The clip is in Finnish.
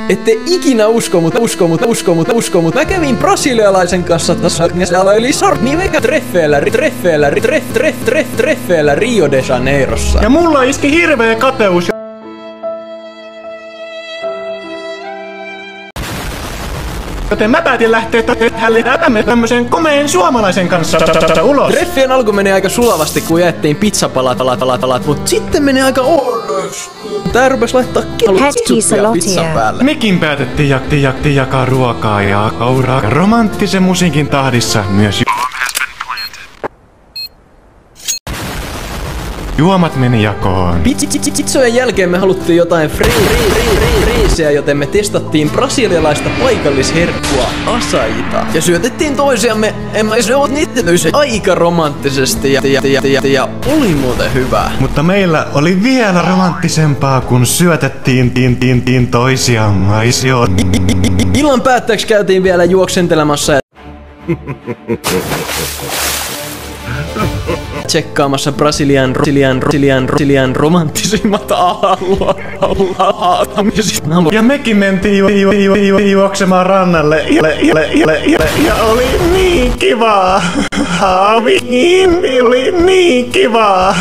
Ette ikinä usko, mutta mä kävin brasilialaisen kanssa tässä eli nimekä treffeellä Rio de Janeirossa. Ja mulla iski hirveä kateus. Joten mä päätin lähteä tämmösen komeen suomalaisen kanssa ulos. Treffien alku meni aika sulavasti, kun jäettiin pizzapalat, mut sitten meni aika tää rupes laittaa pizzan päälle. Mekin päätettiin jakaa ruokaa ja kauraa romanttisen musiikin tahdissa myös. Juomat meni jakoon. Pizzojen jälkeen me haluttiin jotain friisiä, joten me testattiin brasilialaista paikallisherkkua asaita. Ja syötettiin toisiamme, se on aika romanttisesti ja oli muuten hyvää. Mutta meillä oli vielä romanttisempaa, kun syötettiin toisiamme. Illan päätteeksi käytiin vielä juoksentelemassa tsekkaamassa Brasilian romanttisimmat aallamiset. Ja mekin mentiin juoksemaan rannalle ja oli niin kivaa. Oli niin kivaa.